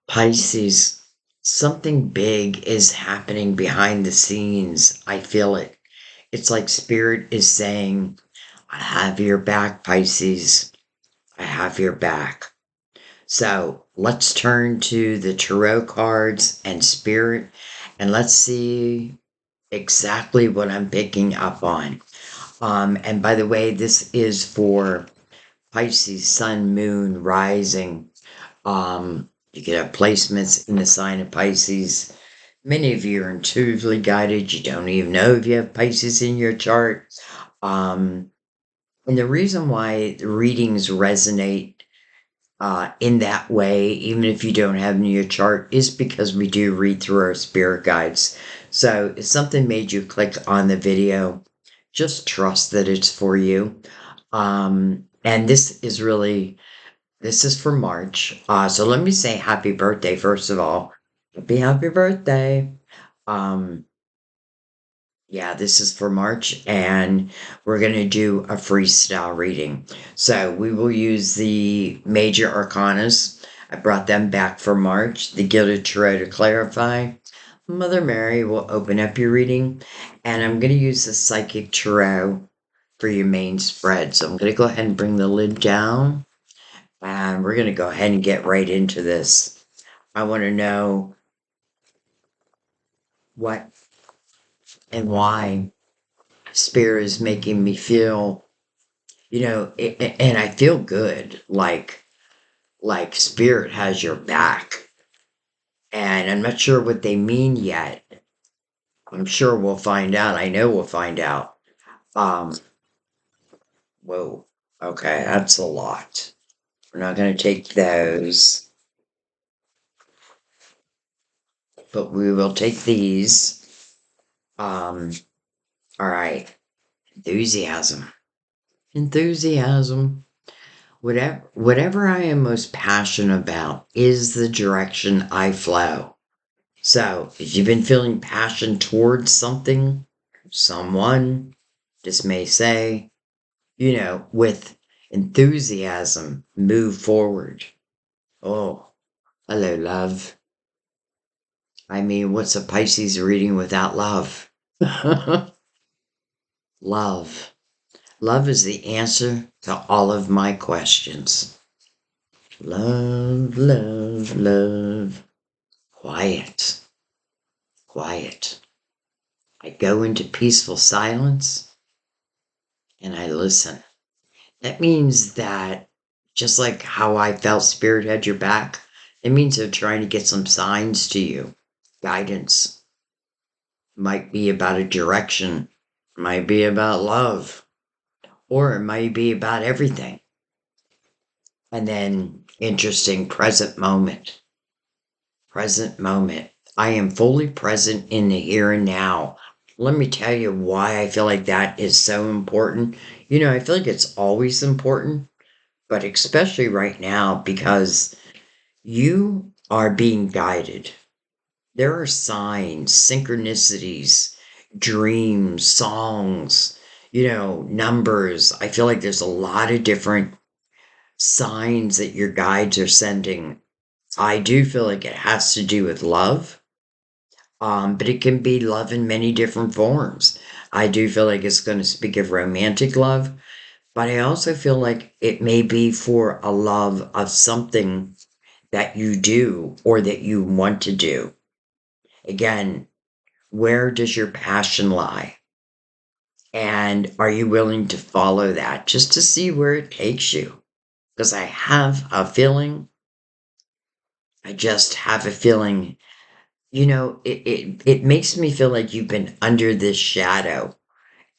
Pisces, something big is happening behind the scenes. I feel it. It's like Spirit is saying, I have your back, Pisces. I have your back. So let's turn to the tarot cards and Spirit, and let's see exactly what I'm picking up on. And by the way, this is for Pisces, Sun, Moon, Rising. You could have placements in the sign of Pisces. Many of you are intuitively guided. You don't even know if you have Pisces in your chart. Um, and the reason why the readings resonate in that way, even if you don't have it in your chart, is because we do read through our spirit guides. So if something made you click on the video, just trust that it's for you. And this is for March. So let me say happy birthday, first of all. Happy birthday. Um, yeah, this is for March, and we're going to do a freestyle reading. So we will use the major arcanas. I brought them back for March. The Gilded Tarot to clarify. Mother Mary will open up your reading, and I'm going to use the Psychic Tarot for your main spread. So I'm going to go ahead and bring the lid down, and we're going to go ahead and get right into this. I want to know what and why Spirit is making me feel, and I feel good, like Spirit has your back. And I'm not sure what they mean yet. I'm sure we'll find out. I know we'll find out. Um, whoa. Okay, that's a lot. We're not going to take those, but we will take these. All right. Enthusiasm. Enthusiasm. Whatever I am most passionate about is the direction I flow. So, if you've been feeling passion towards something, someone, just may say, with enthusiasm, move forward. Oh, hello, love. I mean, what's a Pisces reading without love? Love. Love is the answer to all of my questions. Love, love, love. Quiet. Quiet. I go into peaceful silence and I listen. That means that just like how I felt Spirit had your back, it means they're trying to get some signs to you. Guidance. Might be about a direction, might be about love, or it might be about everything. And then, interesting, present moment. Present moment. I am fully present in the here and now. Let me tell you why I feel like that is so important. I feel like it's always important, but especially right now because you are being guided. There are signs, synchronicities, dreams, songs, numbers. I feel like there's a lot of different signs that your guides are sending. I do feel like it has to do with love, but it can be love in many different forms. I do feel like it's going to speak of romantic love, but I also feel like it may be for a love of something that you do or that you want to do. Again, where does your passion lie? And are you willing to follow that just to see where it takes you? Because I just have a feeling, it makes me feel like you've been under this shadow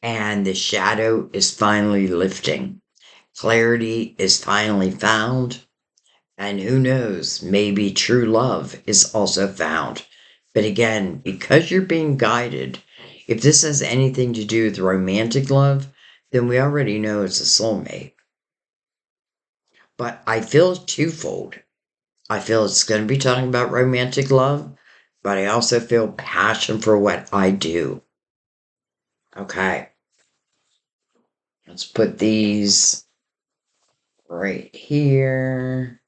and the shadow is finally lifting. Clarity is finally found. And who knows, maybe true love is also found. But again, because you're being guided, if this has anything to do with romantic love, then we already know it's a soulmate. But I feel twofold. I feel it's going to be talking about romantic love, but I also feel passion for what I do. Okay, let's put these right here.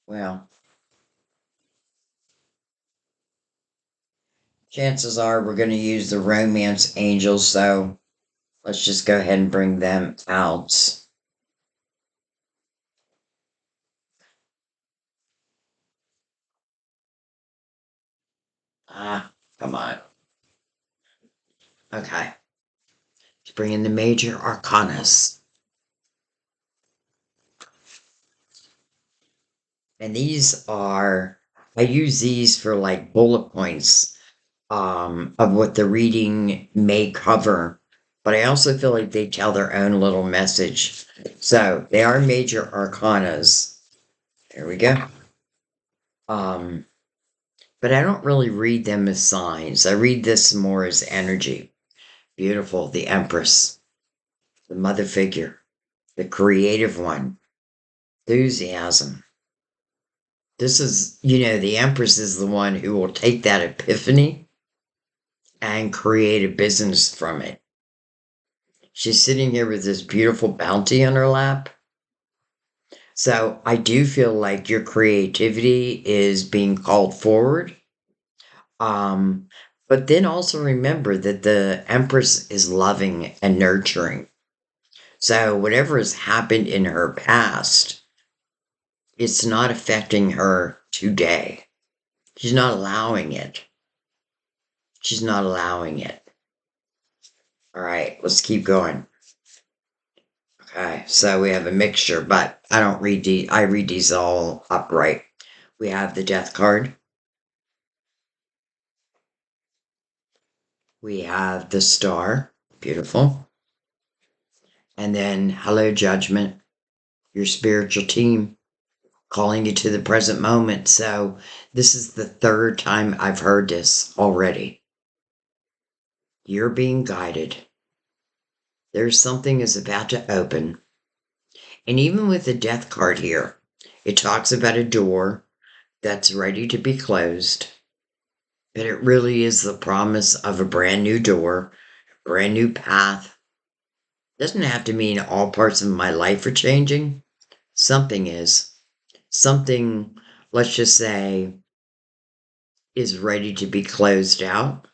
Well, chances are we're going to use the romance angels, so let's just go ahead and bring them out. Ah, come on. Okay. Let's bring in the major arcanas. And these are, I use these for like bullet points of what the reading may cover. But I also feel like they tell their own little message. So they are major arcanas. There we go. Um, but I don't really read them as signs. I read this more as energy. Beautiful, the Empress, the mother figure, the creative one, enthusiasm. This is, the Empress is the one who will take that epiphany and create a business from it. She's sitting here with this beautiful bounty on her lap. So I do feel like your creativity is being called forward. Um, but then also remember that the Empress is loving and nurturing. So whatever has happened in her past, it's not affecting her today. She's not allowing it. She's not allowing it. All right, let's keep going. Okay, so we have a mixture, but I don't read these. I read these all upright. We have the death card. We have the star. Beautiful. And then hello, judgment, your spiritual team calling you to the present moment. So this is the third time I've heard this already. You're being guided. There's something is about to open. And even with the death card here, it talks about a door that's ready to be closed. But it really is the promise of a brand new door, a brand new path. Doesn't have to mean all parts of my life are changing. Something is. Something, let's just say, is ready to be closed out.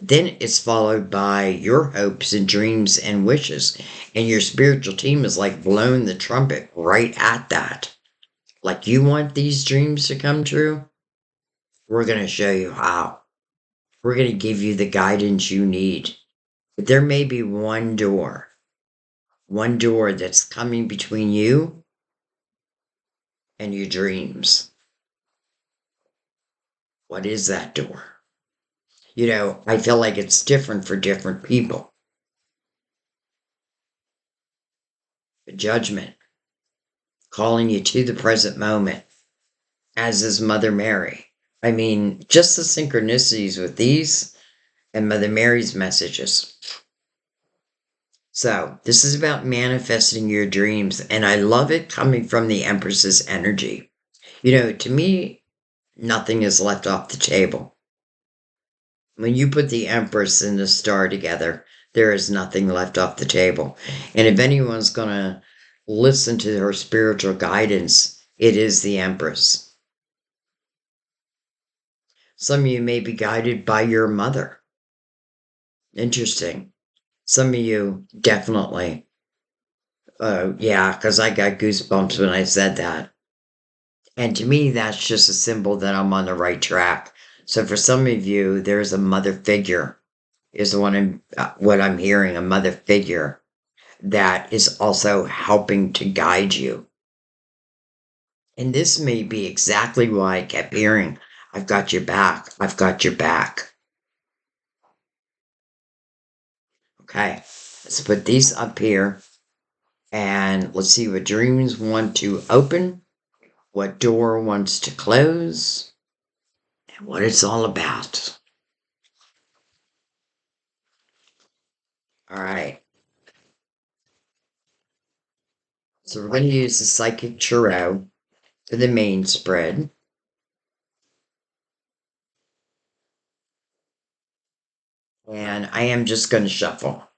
Then it's followed by your hopes and dreams and wishes. And your spiritual team is like blowing the trumpet right at that. Like, you want these dreams to come true? We're going to show you how. We're going to give you the guidance you need. But there may be one door that's coming between you and your dreams. What is that door? I feel like it's different for different people. The judgment, calling you to the present moment, as is Mother Mary. I mean, just the synchronicities with these and Mother Mary's messages. So, this is about manifesting your dreams, and I love it coming from the Empress's energy. To me, nothing is left off the table. When you put the Empress and the star together, there is nothing left off the table. And if anyone's going to listen to her spiritual guidance, it is the Empress. Some of you may be guided by your mother. Interesting. Some of you definitely. Yeah, because I got goosebumps when I said that. And to me, that's just a symbol that I'm on the right track. So for some of you, there's a mother figure, is what I'm hearing, a mother figure that is also helping to guide you. And this may be exactly why I kept hearing, I've got your back, I've got your back. Okay, let's put these up here and let's see what dreams want to open, what door wants to close, and what it's all about. All right. So we're going to use the Psychic Tarot for the main spread. And I am just going to shuffle.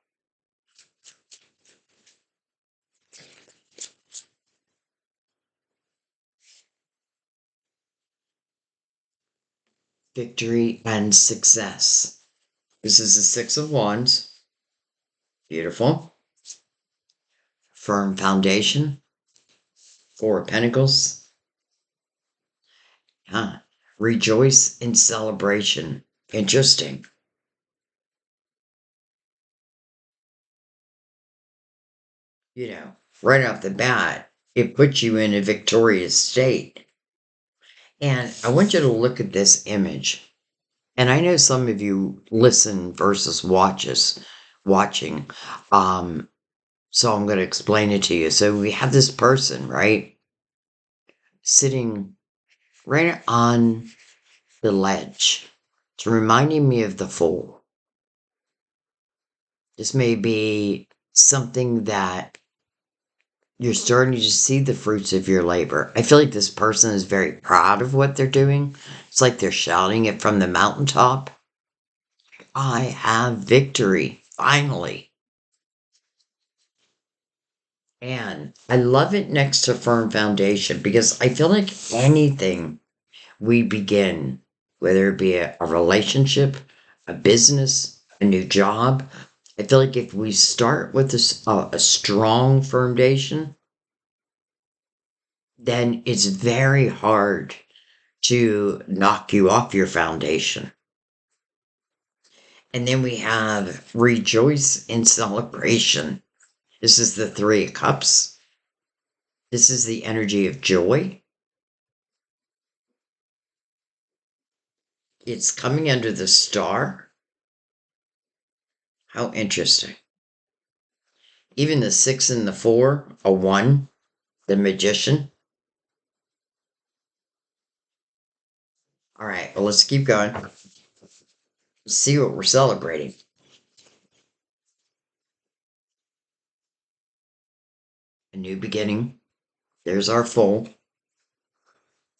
victory and success. This is the Six of Wands. Beautiful. Firm foundation. Four of Pentacles. Rejoice in celebration. Interesting. Right off the bat, it puts you in a victorious state. And I want you to look at this image. And I know some of you listen versus watching. So I'm going to explain it to you. So we have this person, right? Sitting right on the ledge. It's reminding me of the Fool. This may be something that you're starting to see the fruits of your labor. I feel like this person is very proud of what they're doing. It's like they're shouting it from the mountaintop. I have victory, finally. And I love it next to firm foundation because I feel like anything we begin, whether it be a relationship, a business, a new job, I feel like if we start with a strong foundation, then it's very hard to knock you off your foundation. And then we have rejoice in celebration. This is the Three of Cups. This is the energy of joy. It's coming under the Star. How interesting. Even the 6 and the 4, a 1, the Magician. All right, well, let's keep going. Let's see what we're celebrating. A new beginning. There's our Fool.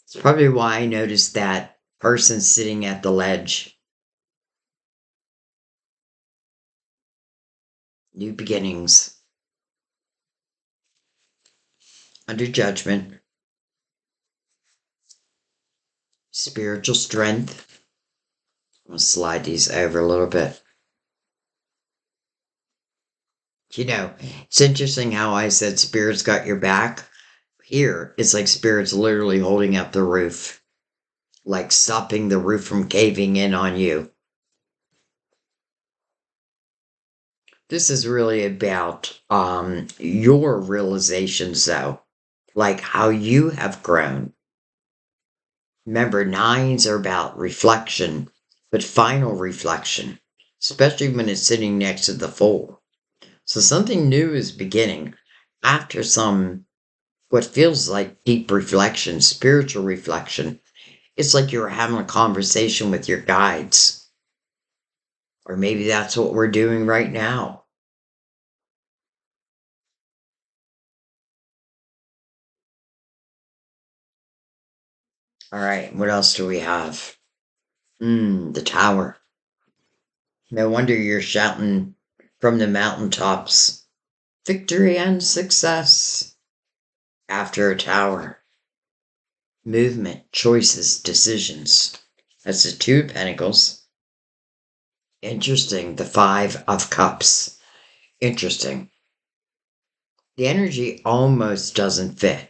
It's probably why I noticed that person sitting at the ledge. New beginnings. Under judgment. Spiritual strength. I'm going to slide these over a little bit. It's interesting how I said Spirit's got your back. Here, it's like Spirit's literally holding up the roof. Like stopping the roof from caving in on you. This is really about your realizations, though. Like how you have grown. Remember, 9s are about reflection, but final reflection, especially when it's sitting next to the Fool. So something new is beginning after some, what feels like deep reflection, spiritual reflection. It's like you're having a conversation with your guides. Or maybe that's what we're doing right now. All right, what else do we have? The Tower. No wonder you're shouting from the mountaintops. Victory and success. After a tower. Movement, choices, decisions. That's the Two of Pentacles. Interesting. The Five of Cups. Interesting. The energy almost doesn't fit.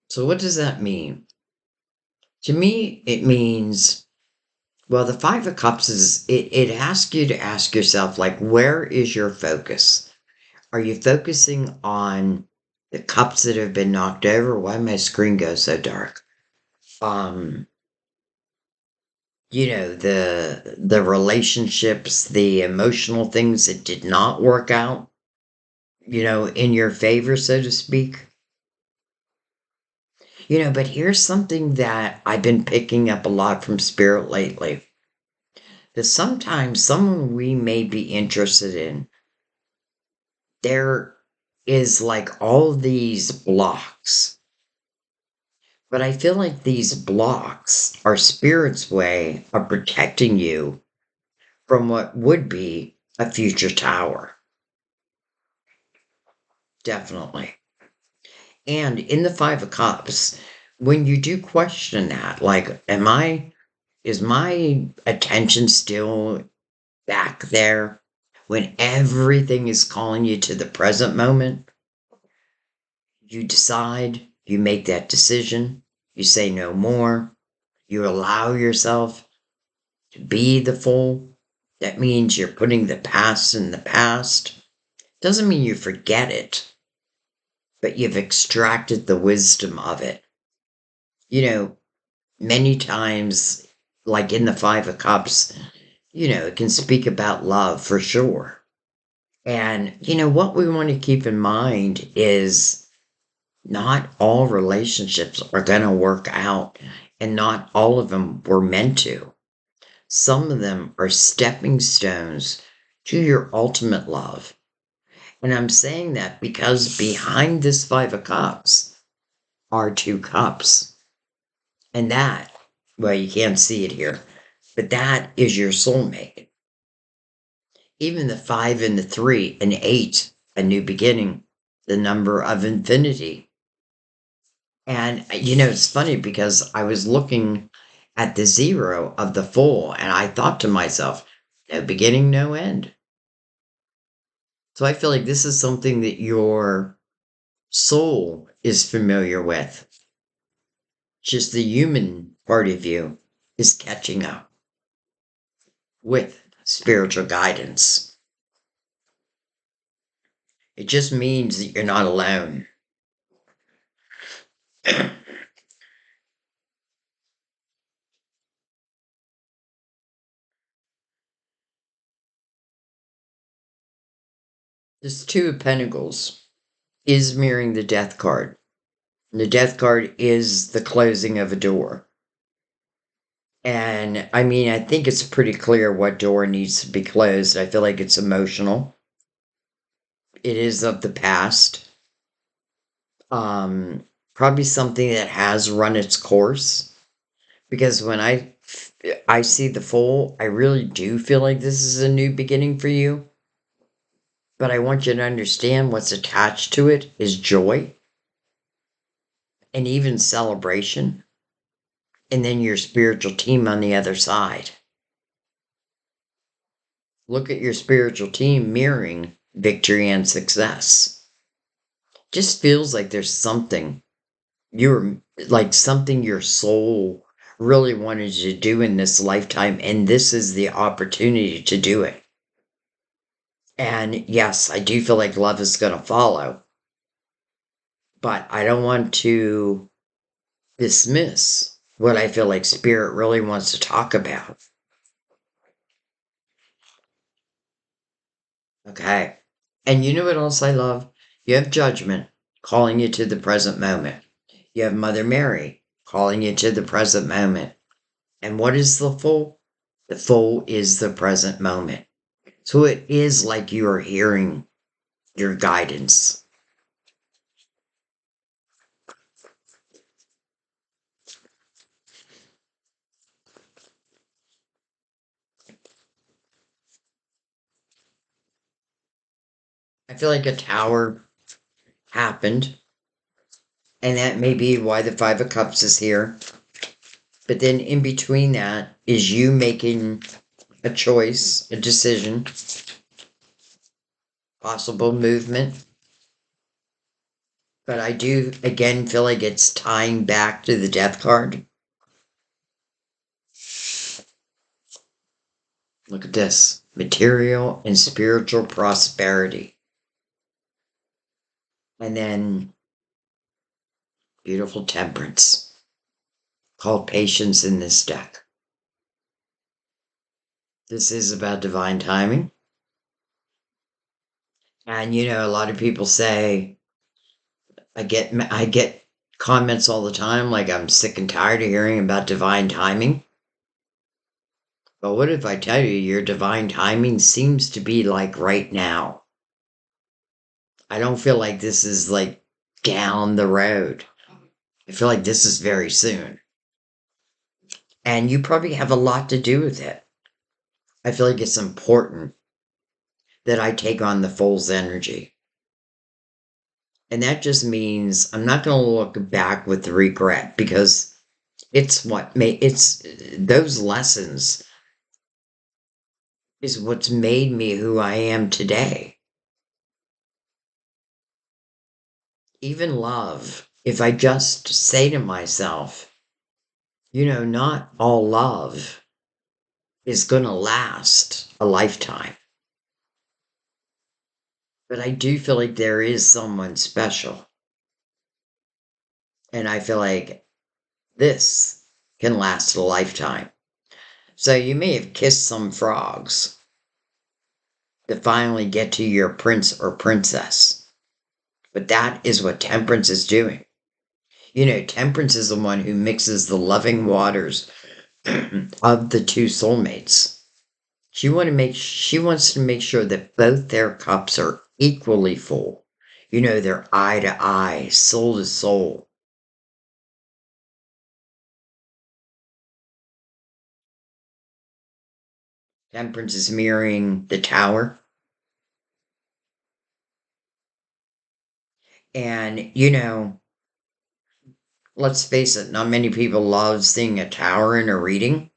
So what does that mean? To me, it means, well, the Five of Cups it asks you to ask yourself, like, where is your focus? Are you focusing on the cups that have been knocked over? Why my screen go so dark? The relationships, the emotional things that did not work out, in your favor, so to speak. But here's something that I've been picking up a lot from Spirit lately. That sometimes someone we may be interested in, there is like all these blocks. But I feel like these blocks are Spirit's way of protecting you from what would be a future tower. Definitely. And in the Five of Cups, when you do question that, like, is my attention still back there when everything is calling you to the present moment? You decide, you make that decision, you say no more, you allow yourself to be the full. That means you're putting the past in the past. Doesn't mean you forget it, but you've extracted the wisdom of it. You know, many times, like in the Five of Cups, it can speak about love for sure. And, what we want to keep in mind is not all relationships are going to work out, and not all of them were meant to. Some of them are stepping stones to your ultimate love. And I'm saying that because behind this Five of Cups are two cups. And that, well, you can't see it here, but that is your soulmate. Even the 5 and the 3 and 8, a new beginning, the number of infinity. And, it's funny because I was looking at the 0 of the full and I thought to myself, no beginning, no end. So I feel like this is something that your soul is familiar with. Just the human part of you is catching up with spiritual guidance. It just means that you're not alone. This Two of Pentacles is mirroring the Death card. The Death card is the closing of a door. And I mean, I think it's pretty clear what door needs to be closed. I feel like it's emotional. It is of the past. Probably something that has run its course. Because when I see the Fool, I really do feel like this is a new beginning for you. But I want you to understand what's attached to it is joy and even celebration. And then your spiritual team on the other side. Look at your spiritual team mirroring victory and success. Just feels like there's something something your soul really wanted to do in this lifetime, and this is the opportunity to do it. And yes, I do feel like love is going to follow, but I don't want to dismiss what I feel like Spirit really wants to talk about. Okay. And you know what else I love? You have Judgment calling you to the present moment. You have Mother Mary calling you to the present moment. And what is the Fool? The Fool is the present moment. So it is like you are hearing your guidance. I feel like a tower happened, and that may be why the Five of Cups is here. But then in between that is you making a choice, a decision, possible movement. But I do, again, feel like it's tying back to the Death card. Look at this. Material and spiritual prosperity. And then beautiful Temperance, called Patience in this deck. This is about divine timing. And a lot of people say, I get comments all the time like I'm sick and tired of hearing about divine timing. But what if I tell you your divine timing seems to be like right now? I don't feel like this is like down the road. I feel like this is very soon. And you probably have a lot to do with it. I feel like it's important that I take on the Fool's energy. And that just means I'm not going to look back with regret, because it's it's those lessons is what's made me who I am today. Even love, if I just say to myself, not all love is going to last a lifetime. But I do feel like there is someone special. And I feel like this can last a lifetime. So you may have kissed some frogs to finally get to your prince or princess. But that is what temperance is doing. Temperance is the one who mixes the loving waters of the two soulmates. She wants to make sure that both their cups are equally full. They're eye to eye, soul to soul. Temperance is mirroring the tower. And, let's face it, not many people love seeing a tower in a reading.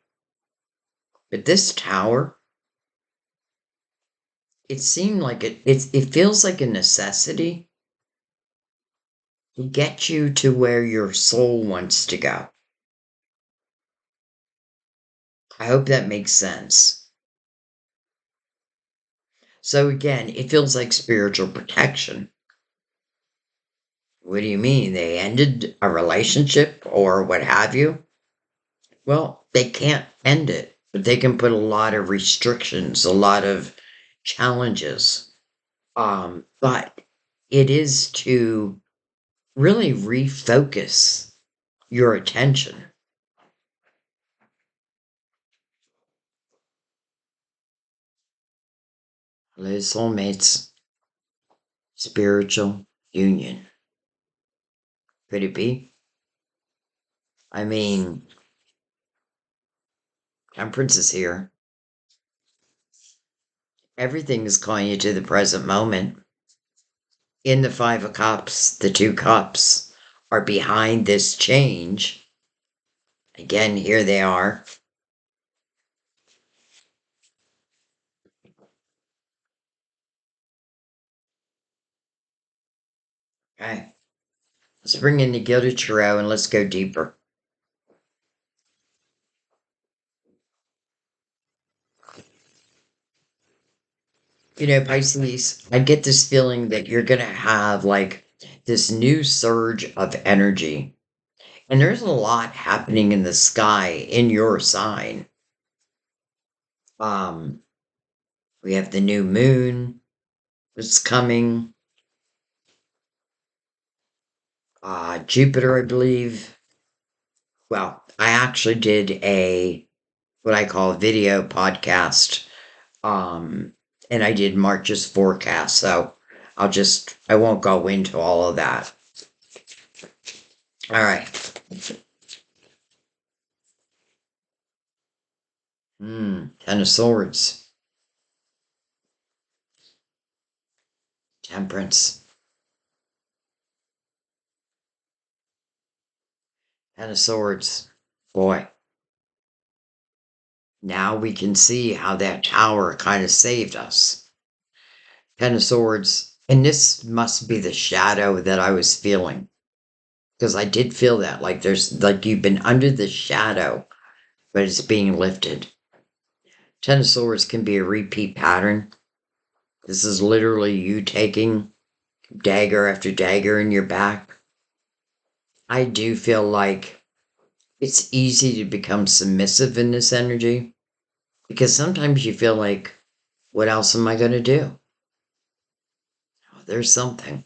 But this tower, it seemed like it feels like a necessity to get you to where your soul wants to go. I hope that makes sense. So again, it feels like spiritual protection. What do you mean? They ended a relationship or what have you? Well, they can't end it, but they can put a lot of restrictions, a lot of challenges. But it is to really refocus your attention. Hello, soulmates. Spiritual union. Could it be? I mean, temperance is here. Everything is calling you to the present moment. In the Five of Cups, the two cups are behind this change. Again, here they are. Okay. Let's bring in the Gilded Tarot and let's go deeper. Pisces, I get this feeling that you're going to have like this new surge of energy. And there's a lot happening in the sky in your sign. We have the new moon that's coming. Jupiter, I believe. Well, I actually did what I call a video podcast. And I did March's forecast, so I won't go into all of that. All right. Ten of Swords. Temperance. Ten of Swords. Boy. Now we can see how that tower kind of saved us. Ten of Swords. And this must be the shadow that I was feeling. Because I did feel that. Like you've been under the shadow, but it's being lifted. Ten of Swords can be a repeat pattern. This is literally you taking dagger after dagger in your back. I do feel like it's easy to become submissive in this energy, because sometimes you feel like, what else am I going to do? There's something.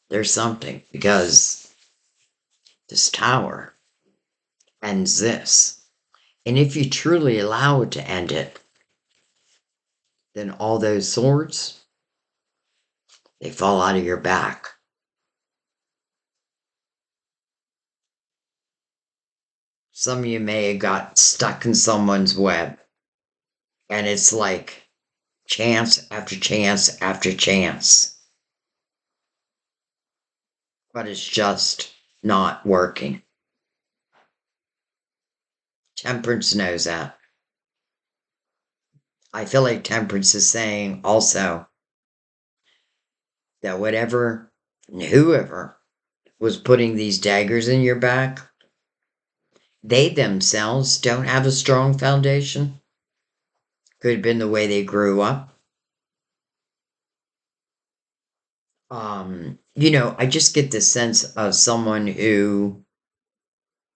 There's something, because this tower ends this. And if you truly allow it to end it, then all those swords, they fall out of your back. Some of you may have got stuck in someone's web. And it's like chance after chance after chance. but it's just not working. Temperance knows that. I feel like Temperance is saying also that whatever, whoever was putting these daggers in your back, they themselves don't have a strong foundation. Could have been the way they grew up. I just get the sense of someone who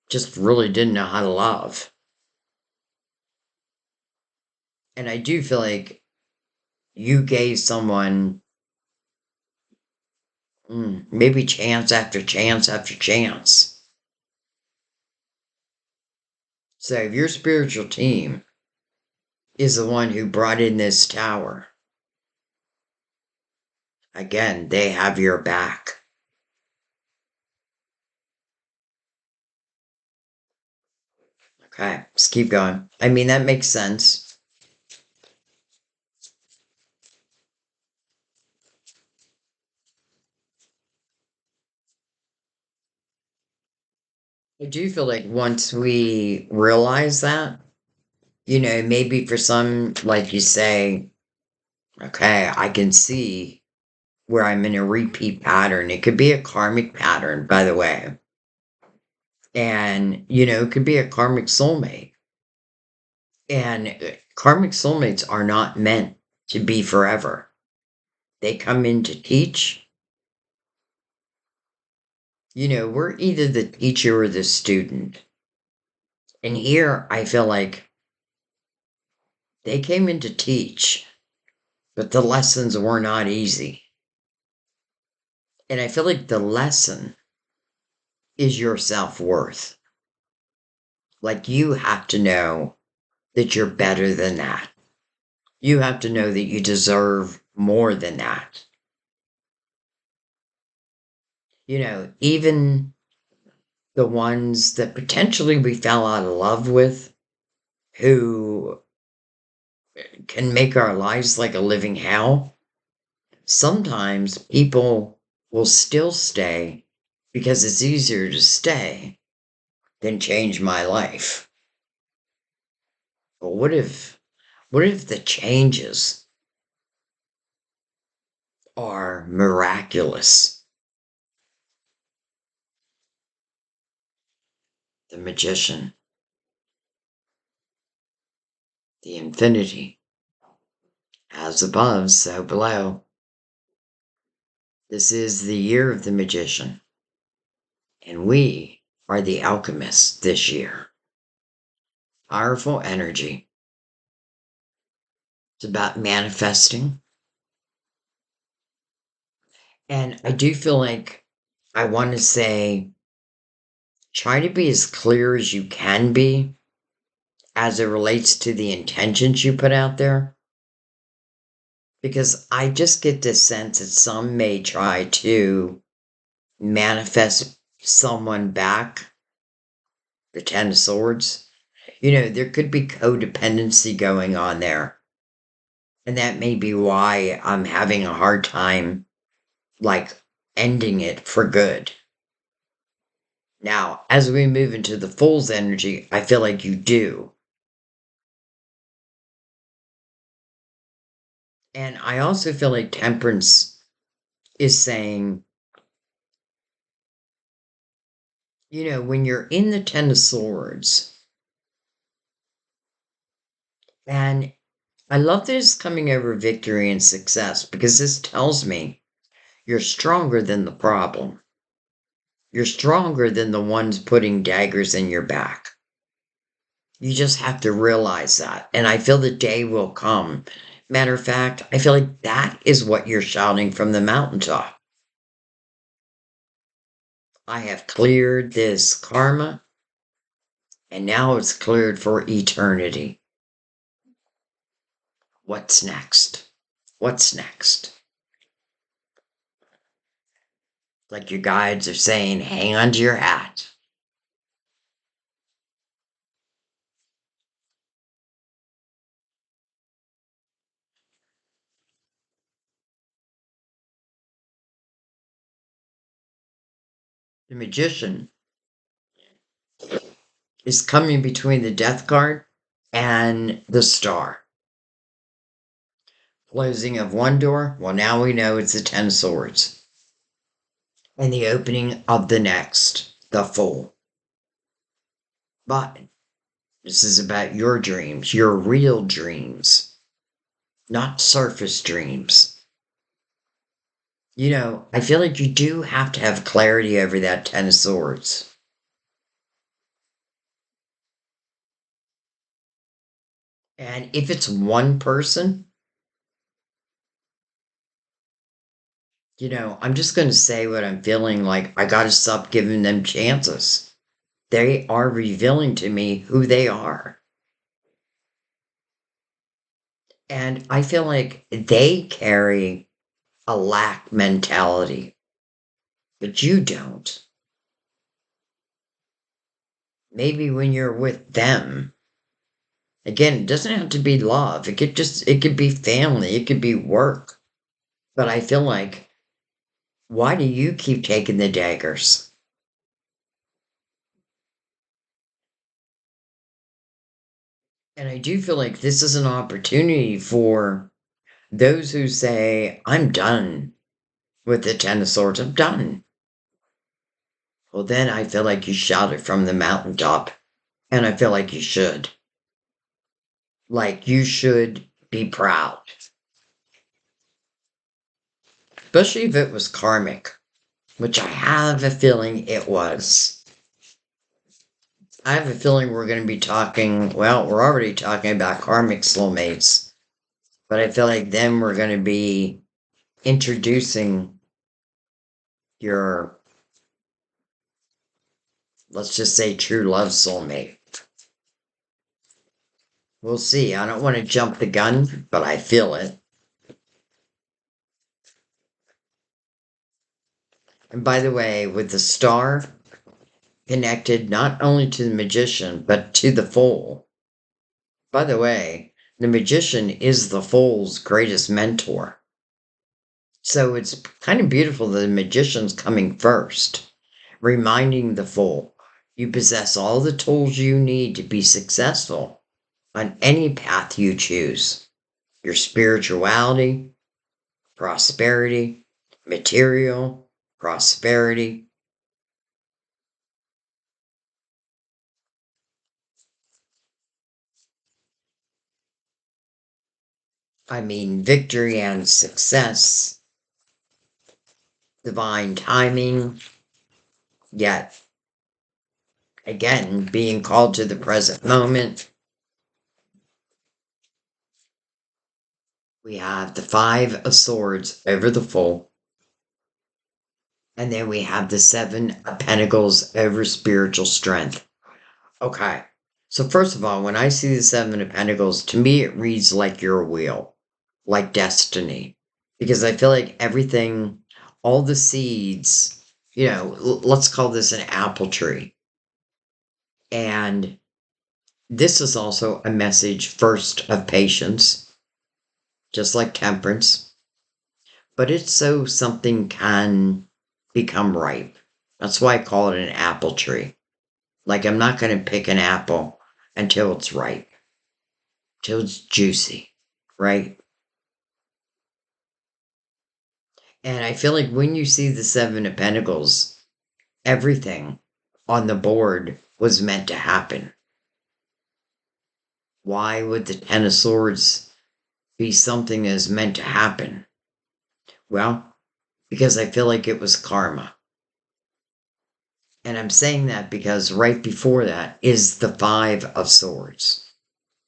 just really didn't know how to love. And I do feel like you gave someone maybe chance after chance after chance. So if your spiritual team is the one who brought in this tower, again, they have your back. Okay, let's keep going. I mean, that makes sense. I do feel like once we realize that, maybe for some, like you say, okay, I can see where I'm in a repeat pattern. It could be a karmic pattern, by the way. And, it could be a karmic soulmate. And karmic soulmates are not meant to be forever. They come in to teach. We're either the teacher or the student. And here I feel like they came in to teach, but the lessons were not easy. And I feel like the lesson is your self-worth. Like you have to know that you're better than that. You have to know that you deserve more than that. Even the ones that potentially we fell out of love with, who can make our lives like a living hell, sometimes people will still stay because it's easier to stay than change my life. But what if the changes are miraculous? The magician, the infinity, as above, so below. This is the year of the magician, and we are the alchemists this year. Powerful energy. It's about manifesting. And I do feel like I want to say, try to be as clear as you can be as it relates to the intentions you put out there. Because I just get this sense that some may try to manifest someone back, the Ten of Swords. There could be codependency going on there. And that may be why I'm having a hard time, like, ending it for good. Now, as we move into the Fool's energy, I feel like you do. And I also feel like Temperance is saying, when you're in the Ten of Swords, and I love that it's coming over victory and success because this tells me you're stronger than the problem. You're stronger than the ones putting daggers in your back. You just have to realize that. And I feel the day will come. Matter of fact, I feel like that is what you're shouting from the mountaintop. I have cleared this karma, and now it's cleared for eternity. What's next? What's next? Like your guides are saying, hang on to your hat. The Magician is coming between the Death card and the Star. Closing of one door, well, now we know it's the Ten of Swords. And the opening of the next, the Fool. But this is about your dreams, your real dreams, not surface dreams. You know, I feel like you do have to have clarity over that Ten of Swords. And if it's one person, you know, I'm just going to say what I'm feeling like. I got to stop giving them chances. They are revealing to me who they are. And I feel like they carry a lack mentality, but you don't. Maybe when you're with them, again, it doesn't have to be love. It could be family. It could be work. But I feel like, why do you keep taking the daggers? And I do feel like this is an opportunity for those who say, I'm done with the Ten of Swords. I'm done. Well, then I feel like you shout it from the mountaintop. And I feel like you should. Like, you should be proud. Especially if it was karmic, which I have a feeling it was. I have a feeling we're going to be talking, well, we're already talking about karmic soulmates, but I feel like then we're going to be introducing your, let's just say, true love soulmate. We'll see. I don't want to jump the gun, but I feel it. And by the way, with the Star connected not only to the Magician, but to the Fool. By the way, the Magician is the Fool's greatest mentor. So it's kind of beautiful that the Magician's coming first, reminding the Fool, you possess all the tools you need to be successful on any path you choose. Your spirituality, prosperity, material, prosperity. I mean, victory and success, divine timing, yet again, being called to the present moment. We have the Five of Swords over the Fool. And then we have the Seven of Pentacles over spiritual strength. Okay. So first of all, when I see the Seven of Pentacles, to me it reads like your wheel, like destiny. Because I feel like everything, all the seeds, you know, let's call this an apple tree. And this is also a message first of patience, just like temperance. But it's so something can become ripe. That's why I call it an apple tree. Like, I'm not going to pick an apple until it's ripe, till it's juicy, right? And I feel like when you see the Seven of Pentacles, everything on the board was meant to happen. Why would the Ten of Swords be something that is meant to happen? Well, because I feel like it was karma. And I'm saying that because right before that is the Five of Swords.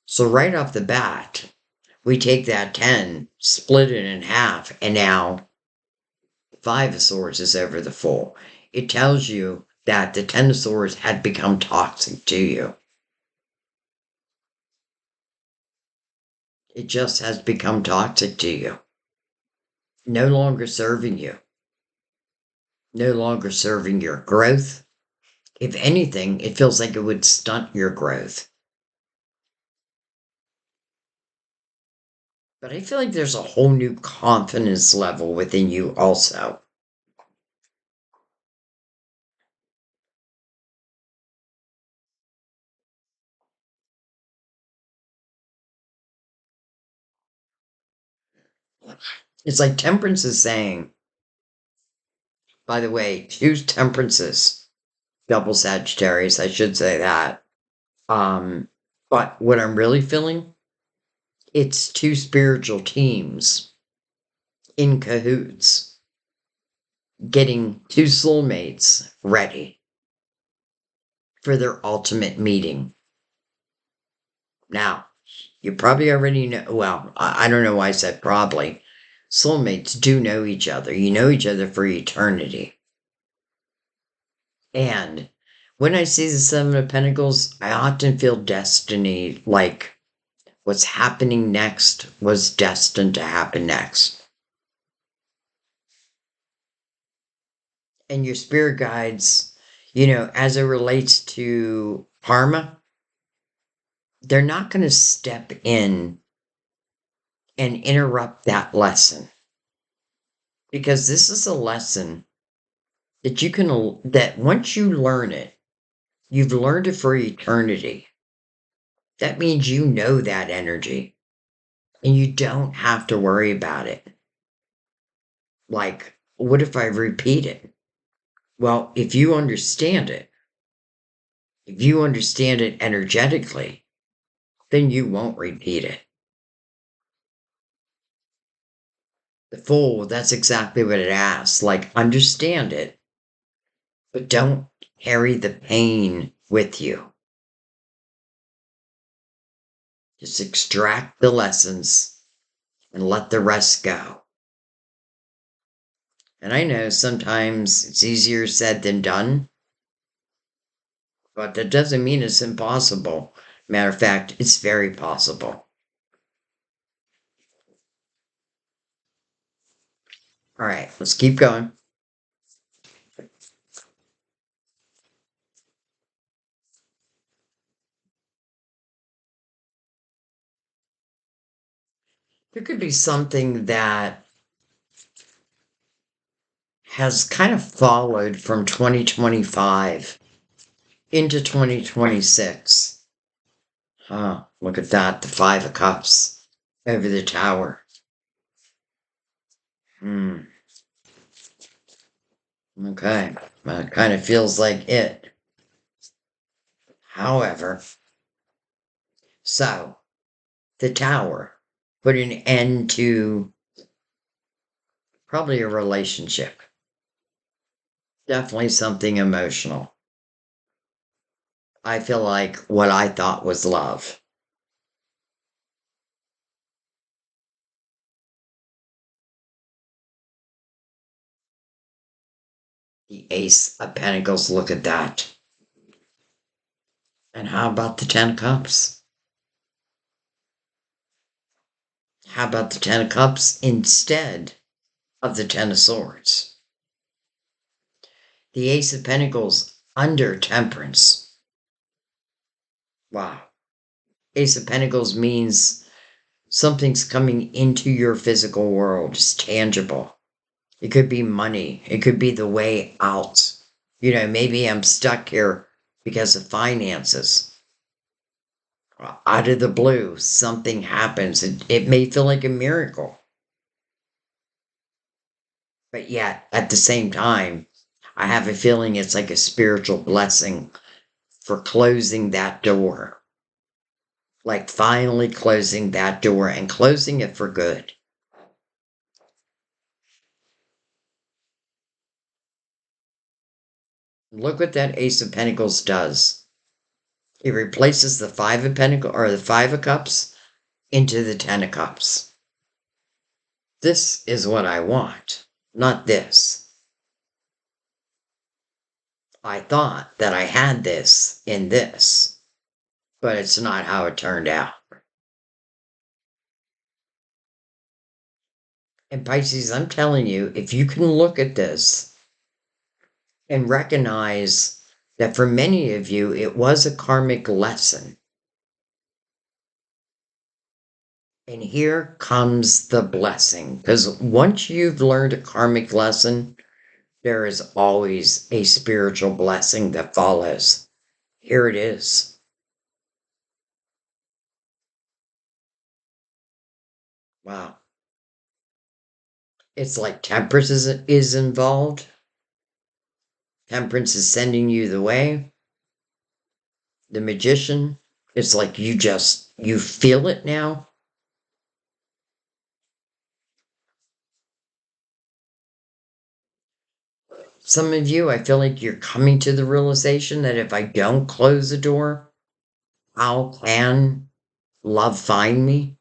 So right off the bat, we take that 10, split it in half, and now Five of Swords is over the Fool. It tells you that the Ten of Swords had become toxic to you. It just has become toxic to you. No longer serving you. No longer serving your growth. If anything, it feels like it would stunt your growth. But I feel like there's a whole new confidence level within you also. It's like Temperance is saying, by the way, two Temperances, double Sagittarius, I should say that. But what I'm really feeling, it's two spiritual teams in cahoots, getting two soulmates ready for their ultimate meeting. Now, you probably already know, well, I don't know why I said probably. Soulmates do know each other. You know each other for eternity. And when I see the Seven of Pentacles, I often feel destiny, like what's happening next was destined to happen next. And your spirit guides, as it relates to karma, they're not going to step in and interrupt that lesson. Because this is a lesson that once you learn it, you've learned it for eternity. That means you know that energy and you don't have to worry about it. Like, what if I repeat it? Well, if you understand it energetically, then you won't repeat it. The Fool, that's exactly what it asks. Like, understand it, but don't carry the pain with you. Just extract the lessons and let the rest go. And I know sometimes it's easier said than done, but that doesn't mean it's impossible. Matter of fact, it's very possible. All right, let's keep going. There could be something that has kind of followed from 2025 into 2026. Look at that, the Five of Cups over the Tower. Okay, well, it kind of feels like it. However, so the Tower put an end to probably a relationship. Definitely something emotional. I feel like what I thought was love. The Ace of Pentacles, look at that. And how about the Ten of Cups? How about the Ten of Cups instead of the Ten of Swords? The Ace of Pentacles under Temperance. Wow. Ace of Pentacles means something's coming into your physical world. It's tangible. It could be money. It could be the way out. Maybe I'm stuck here because of finances. Out of the blue, something happens. It may feel like a miracle. But yet, at the same time, I have a feeling it's like a spiritual blessing for closing that door. Like finally closing that door and closing it for good. Look what that Ace of Pentacles does. It replaces the Five of Pentacles or the Five of Cups into the Ten of Cups. This is what I want, not this. I thought that I had this in this, but it's not how it turned out. And Pisces, I'm telling you, if you can look at this and recognize that for many of you, it was a karmic lesson. And here comes the blessing. Because once you've learned a karmic lesson, there is always a spiritual blessing that follows. Here it is. Wow. It's like temperance is involved. Temperance is sending you the way. The magician, it's like you feel it now. Some of you, I feel like you're coming to the realization that if I don't close the door, how can love find me?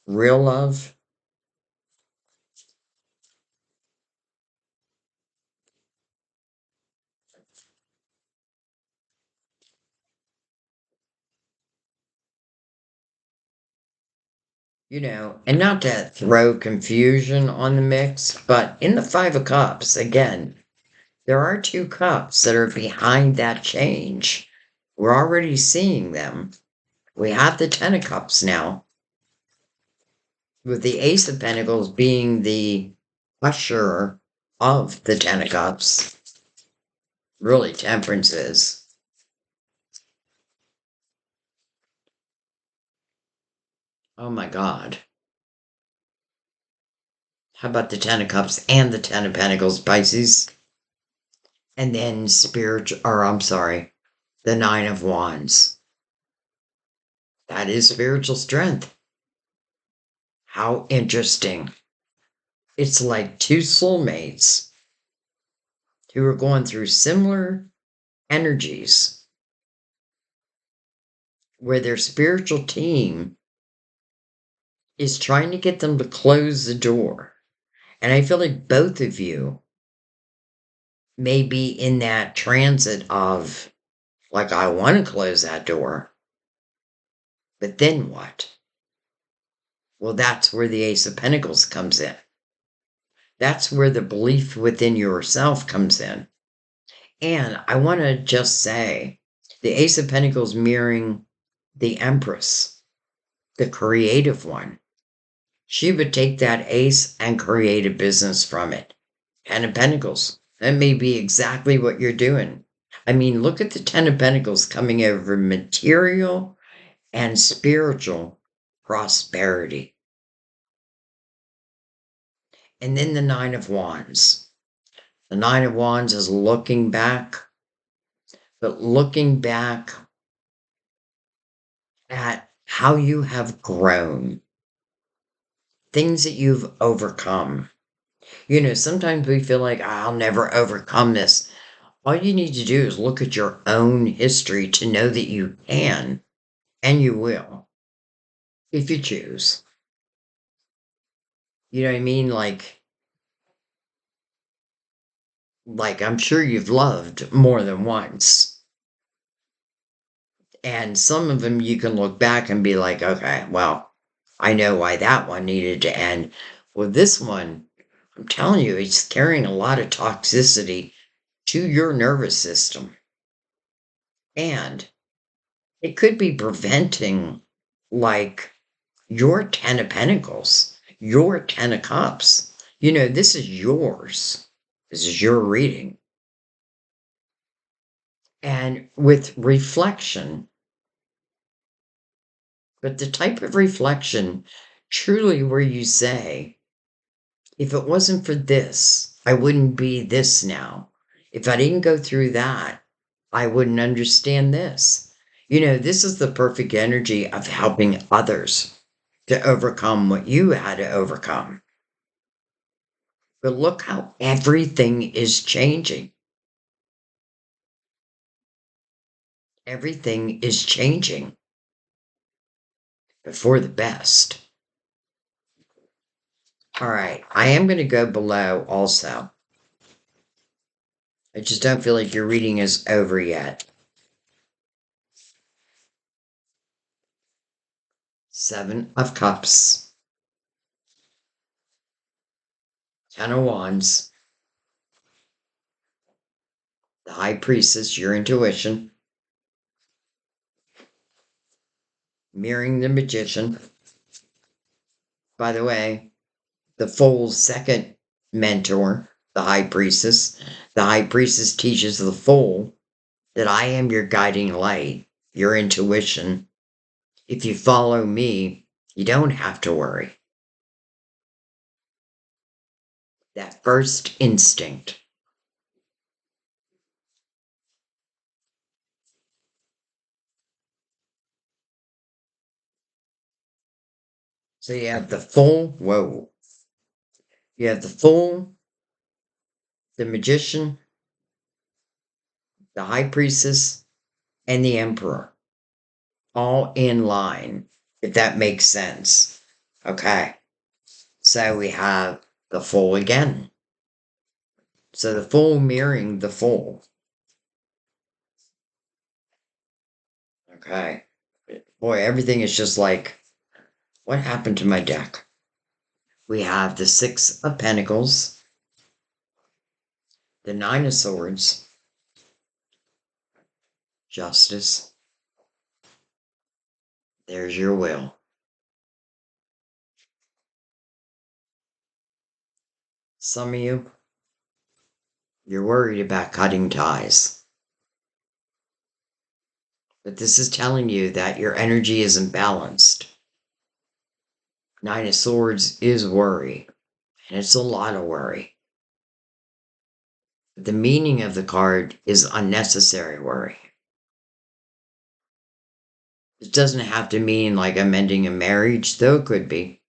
Real love? And not to throw confusion on the mix, but in the Five of Cups, again, there are two cups that are behind that change. We're already seeing them. We have the Ten of Cups now, with the Ace of Pentacles being the usher of the Ten of Cups. Really, Temperance is. Oh my God. How about the Ten of Cups and the Ten of Pentacles, Pisces? And then the Nine of Wands. That is spiritual strength. How interesting. It's like two soulmates who are going through similar energies where their spiritual team is trying to get them to close the door. And I feel like both of you may be in that transit of, like, I want to close that door, but then what? Well, that's where the Ace of Pentacles comes in. That's where the belief within yourself comes in. And I want to just say the Ace of Pentacles mirroring the Empress, the creative one. She would take that ace and create a business from it. Ten of Pentacles. That may be exactly what you're doing. I mean, look at the Ten of Pentacles coming over material and spiritual prosperity. And then the Nine of Wands. The Nine of Wands is looking back, but looking back at how you have grown, things that you've overcome. Sometimes we feel like, I'll never overcome this. All you need to do is look at your own history to know that you can, and you will, if you choose. You know what I mean? Like I'm sure you've loved more than once. And some of them you can look back and be like, okay, well, I know why that one needed to end. Well, this one, I'm telling you, it's carrying a lot of toxicity to your nervous system. And it could be preventing, like, your Ten of Pentacles, your Ten of Cups. This is yours. This is your reading. And with reflection, but the type of reflection truly where you say, if it wasn't for this, I wouldn't be this now. If I didn't go through that, I wouldn't understand this. This is the perfect energy of helping others to overcome what you had to overcome. But look how everything is changing. Everything is changing for the best. All right, I am going to go below also. I just don't feel like your reading is over yet. Seven of Cups. Ten of Wands. The High Priestess, your intuition. Mirroring the Magician. By the way, the Fool's second mentor, the High Priestess. The High Priestess teaches the Fool that I am your guiding light, your intuition. If you follow me, you don't have to worry. that first instinct. So you have the Fool, whoa. You have the Fool, the Magician, the High Priestess, and the Emperor. All in line, if that makes sense. Okay. So we have the Fool again. So the Fool mirroring the Fool. Okay. Boy, everything is just like, what happened to my deck? We have the Six of Pentacles, the Nine of Swords, Justice. There's your will. Some of you, you're worried about cutting ties. But this is telling you that your energy isn't balanced. Nine of Swords is worry, and it's a lot of worry. The meaning of the card is unnecessary worry. It doesn't have to mean like I'm ending a marriage, though it could be.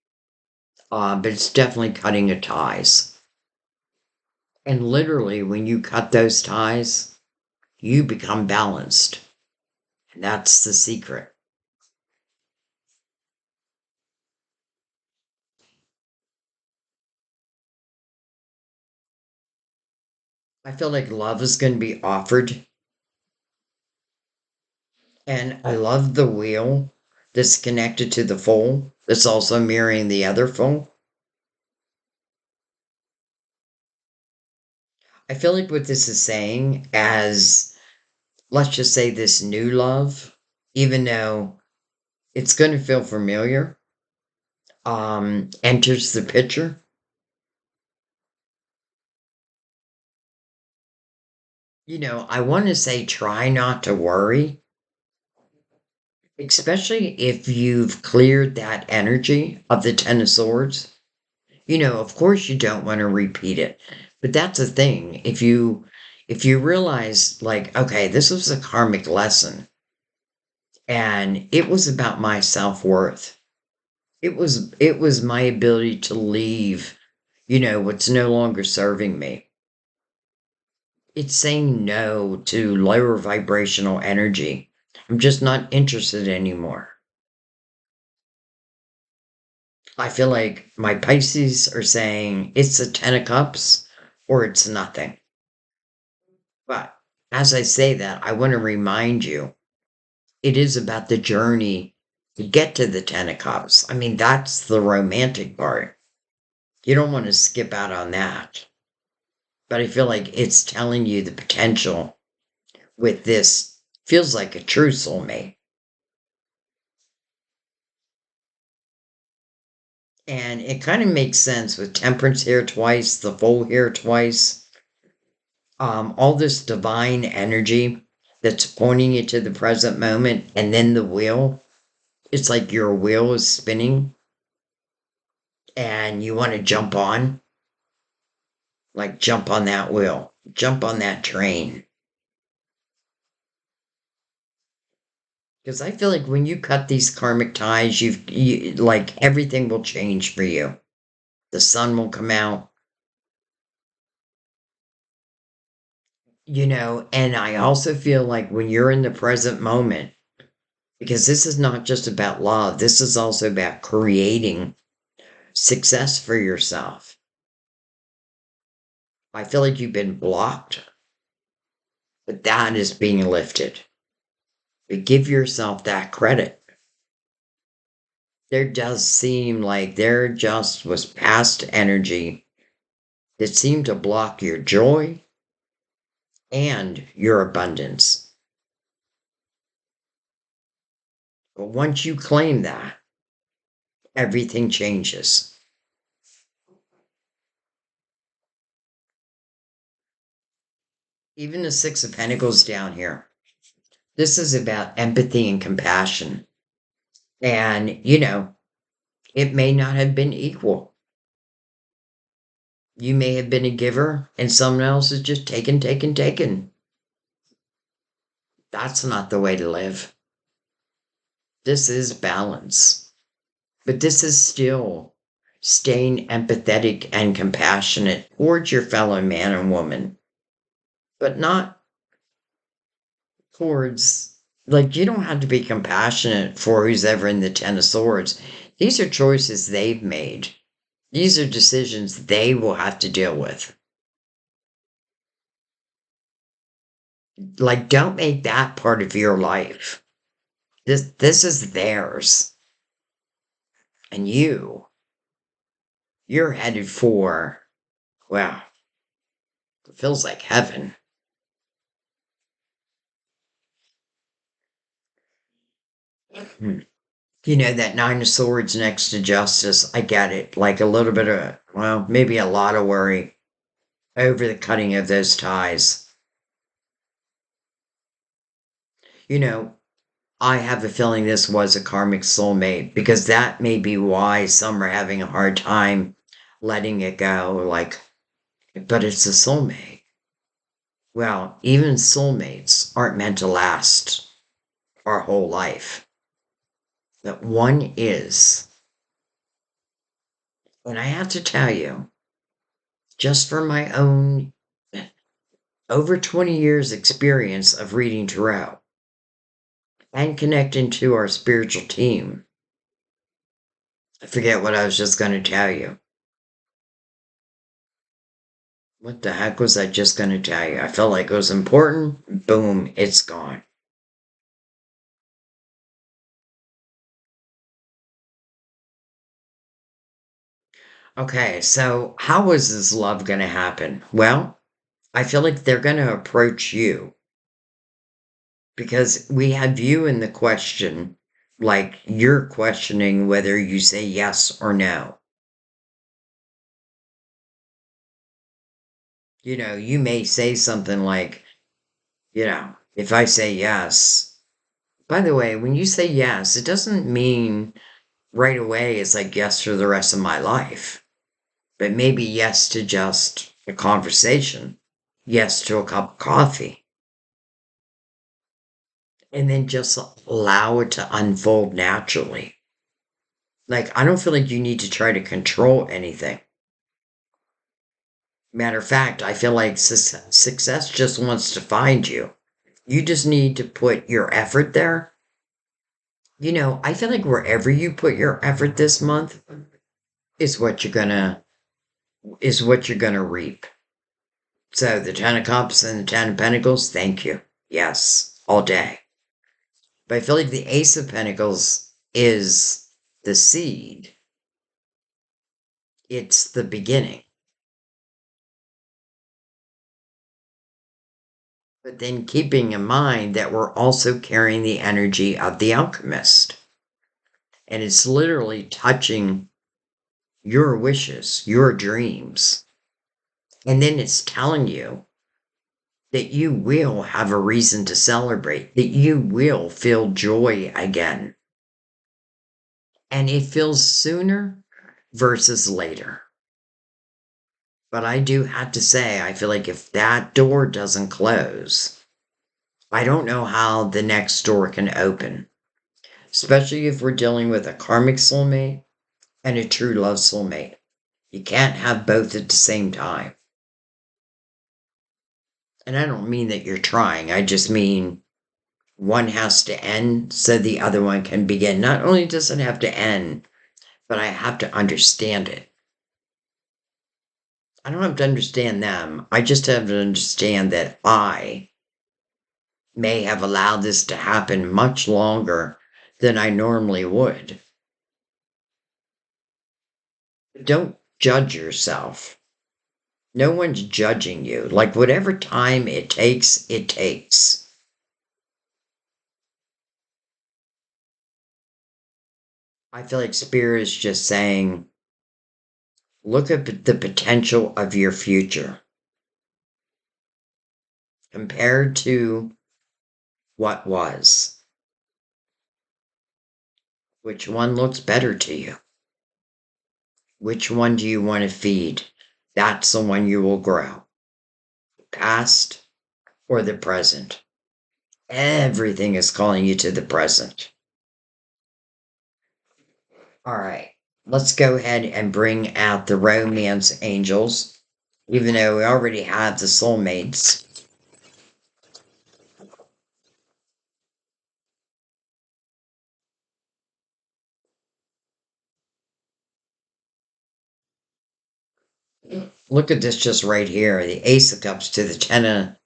But it's definitely cutting of ties. And literally, when you cut those ties, you become balanced. And that's the secret. I feel like love is going to be offered. And I love the wheel that's connected to the Fool, that's also mirroring the other Fool. I feel like what this is saying, as let's just say this new love, even though it's going to feel familiar, enters the picture. I want to say try not to worry, especially if you've cleared that energy of the Ten of Swords. Of course you don't want to repeat it, but that's the thing. If you realize, like, okay, this was a karmic lesson, and it was about my self-worth. It was my ability to leave, what's no longer serving me. It's saying no to lower vibrational energy. I'm just not interested anymore. I feel like my Pisces are saying it's a 10 of cups or it's nothing. But as I say that, I want to remind you, it is about the journey to get to the 10 of cups. I mean, that's the romantic part. You don't want to skip out on that. But I feel like it's telling you the potential with this. Feels like a true soulmate. And it kind of makes sense with Temperance here twice, the Fool here twice. All this divine energy that's pointing you to the present moment, and then the wheel. It's like your wheel is spinning and you want to jump on. Like, jump on that wheel, jump on that train. Because I feel like when you cut these karmic ties, like everything will change for you. The sun will come out, and I also feel like when you're in the present moment, because this is not just about love, this is also about creating success for yourself. I feel like you've been blocked, but that is being lifted. But give yourself that credit. There does seem like there just was past energy that seemed to block your joy and your abundance. But once you claim that, everything changes. Even the Six of Pentacles down here. This is about empathy and compassion. And, it may not have been equal. You may have been a giver and someone else is just taking, taking, taking. That's not the way to live. This is balance. But this is still staying empathetic and compassionate towards your fellow man and woman, but not towards, like, you don't have to be compassionate for who's ever in the Ten of Swords. These are choices they've made. These are decisions they will have to deal with. Like, don't make that part of your life. This is theirs. And you're headed for, well, it feels like heaven. You know, that Nine of Swords next to Justice, I get it. Like a little bit of, well, maybe a lot of worry over the cutting of those ties. You know, I have a feeling this was a karmic soulmate because that may be why some are having a hard time letting it go. Like, but it's a soulmate. Well, even soulmates aren't meant to last our whole life. But one is. And I have to tell you, just from my own over 20 years experience of reading tarot and connecting to our spiritual team, I forget what I was just going to tell you. What the heck was I just going to tell you? I felt like it was important. Boom, it's gone. Okay, so how is this love going to happen? Well, I feel like they're going to approach you because we have you in the question, like you're questioning whether you say yes or no. You know, you may say something like, if I say yes, by the way, when you say yes, it doesn't mean right away it's like yes for the rest of my life, but maybe yes to just a conversation, yes to a cup of coffee, and then just allow it to unfold naturally. Like, I don't feel like you need to try to control anything. Matter of fact, I feel like success just wants to find you. You just need to put your effort there. You know, I feel like wherever you put your effort this month is what you're gonna reap. So the Ten of Cups and the Ten of Pentacles, thank you. Yes, all day. But I feel like the Ace of Pentacles is the seed. It's the beginning. But then keeping in mind that we're also carrying the energy of the alchemist. And it's literally touching your wishes, your dreams. And then it's telling you that you will have a reason to celebrate, that you will feel joy again. And it feels sooner versus later. But I do have to say, I feel like if that door doesn't close, I don't know how the next door can open. Especially if we're dealing with a karmic soulmate and a true love soulmate. You can't have both at the same time. And I don't mean that you're trying, I just mean one has to end so the other one can begin. Not only does it have to end, but I have to understand it. I don't have to understand them. I just have to understand that I may have allowed this to happen much longer than I normally would. Don't judge yourself. No one's judging you. Like, whatever time it takes, it takes. I feel like Spirit is just saying, look at the potential of your future compared to what was. Which one looks better to you? Which one do you want to feed? that's the one you will grow. The past or the present. Everything is calling you to the present. All right, let's go ahead and bring out the romance angels, even though we already have the soulmates. Look at this just right here. The Ace of Cups to the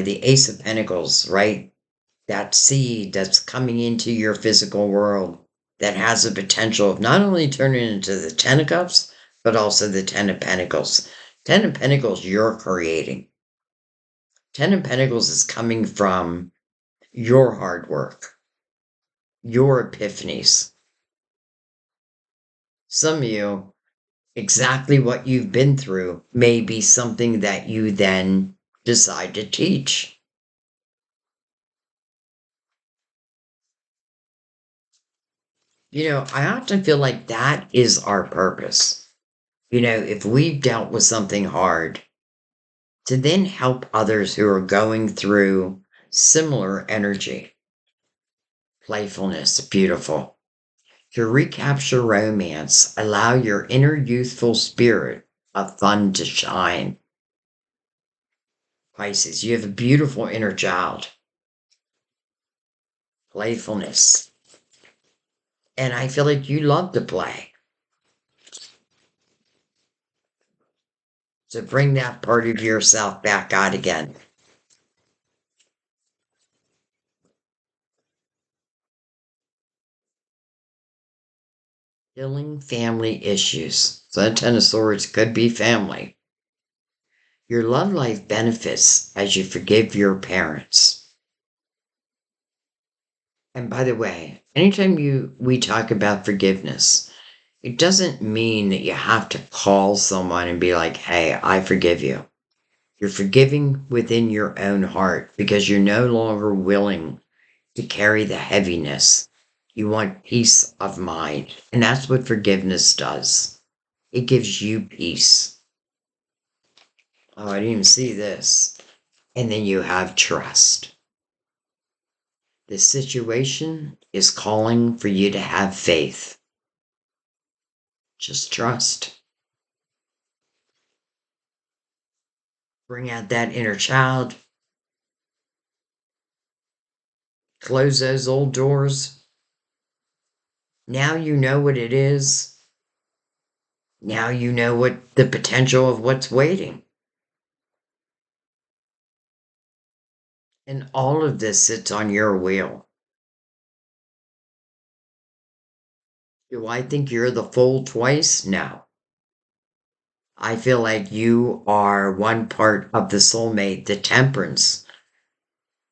the Ace of Pentacles, right? That seed that's coming into your physical world that has the potential of not only turning into the Ten of Cups, but also the Ten of Pentacles. Ten of Pentacles you're creating. Ten of Pentacles is coming from your hard work, your epiphanies. Some of you, exactly what you've been through may be something that you then decide to teach. I often feel like that is our purpose. If we've dealt with something hard, to then help others who are going through similar energy. Playfulness, beautiful. To recapture romance, allow your inner youthful spirit of fun to shine. Pisces, you have a beautiful inner child. Playfulness. And I feel like you love to play. So bring that part of yourself back out again. Healing family issues. So that Ten of Swords could be family. Your love life benefits as you forgive your parents. And by the way, anytime we talk about forgiveness, it doesn't mean that you have to call someone and be like, hey, I forgive you. You're forgiving within your own heart because you're no longer willing to carry the heaviness. You want peace of mind. And that's what forgiveness does. It gives you peace. Oh, I didn't even see this. And then you have trust. The situation is calling for you to have faith. Just trust. Bring out that inner child. Close those old doors. Now you know what it is. Now you know what the potential of what's waiting. And all of this sits on your wheel. Do I think you're the fool twice? No. I feel like you are one part of the soulmate, the temperance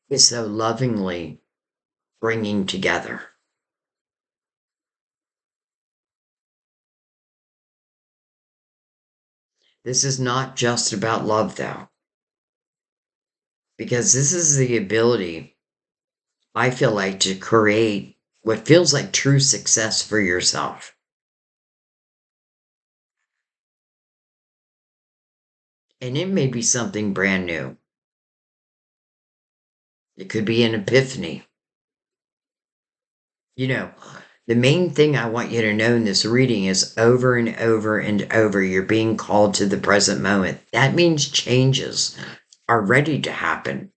is so lovingly bringing together. This is not just about love, though, because this is the ability, I feel like, to create what feels like true success for yourself. And it may be something brand new. It could be an epiphany. The main thing I want you to know in this reading is over and over and over, you're being called to the present moment. That means changes are ready to happen.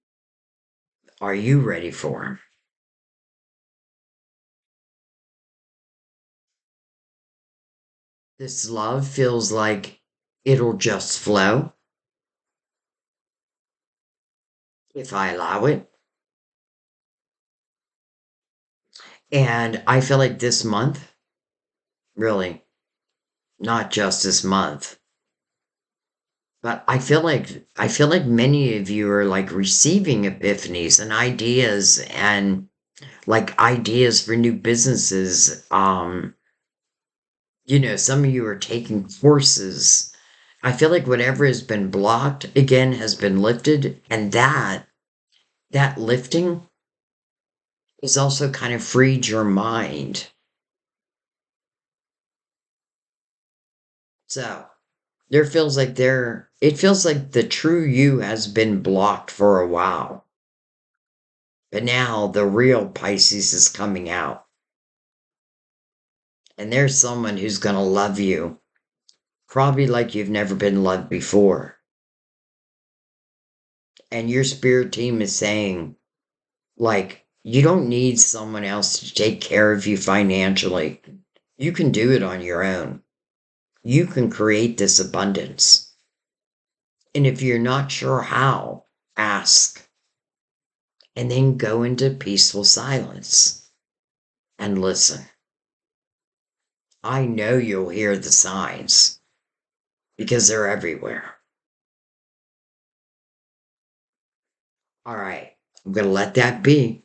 Are you ready for them? This love feels like it'll just flow if I allow it. And I feel like this month, really, not just this month, but I feel like many of you are like receiving epiphanies and ideas and like ideas for new businesses. Some of you are taking courses. I feel like whatever has been blocked again has been lifted, and that lifting is also kind of freed your mind. So It feels like the true you has been blocked for a while. But now the real Pisces is coming out. And there's someone who's going to love you, probably like you've never been loved before. And your spirit team is saying, like, you don't need someone else to take care of you financially. You can do it on your own. You can create this abundance. And if you're not sure how, ask. And then go into peaceful silence and listen. I know you'll hear the signs because they're everywhere. All right, I'm going to let that be.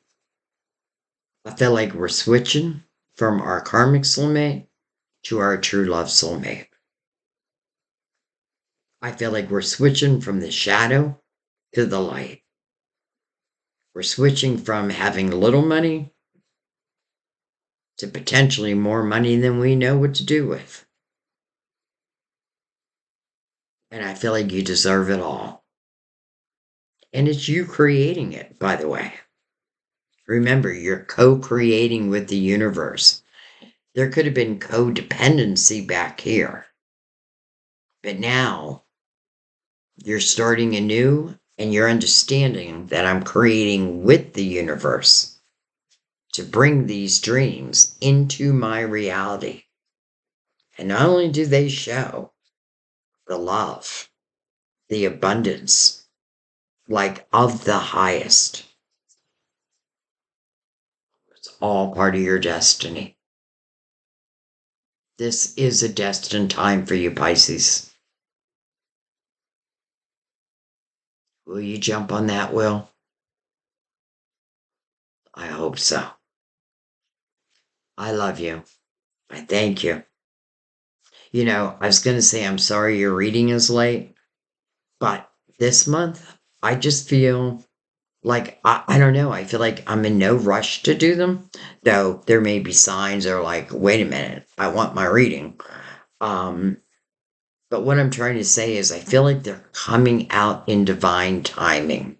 I feel like we're switching from our karmic soulmate to our true love soulmate. I feel like we're switching from the shadow to the light. We're switching from having little money to potentially more money than we know what to do with. And I feel like you deserve it all. And it's you creating it, by the way. Remember, you're co-creating with the universe. There could have been codependency back here. But now, you're starting anew and you're understanding that I'm creating with the universe to bring these dreams into my reality. And not only do they show the love, the abundance, like of the highest, it's all part of your destiny. This is a destined time for you, Pisces. Will you jump on that, Will? I hope so. I love you. I thank you. You know, I was going to say I'm sorry your reading is late, but this month, I just feel like, I don't know, I feel like I'm in no rush to do them, though there may be signs that are like, wait a minute, I want my reading. But what I'm trying to say is I feel like they're coming out in divine timing.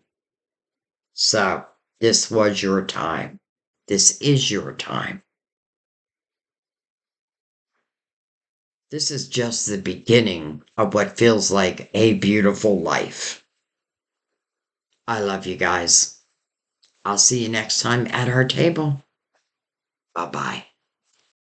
So, this was your time. This is your time. This is just the beginning of what feels like a beautiful life. I love you guys. I'll see you next time at our table. Bye-bye.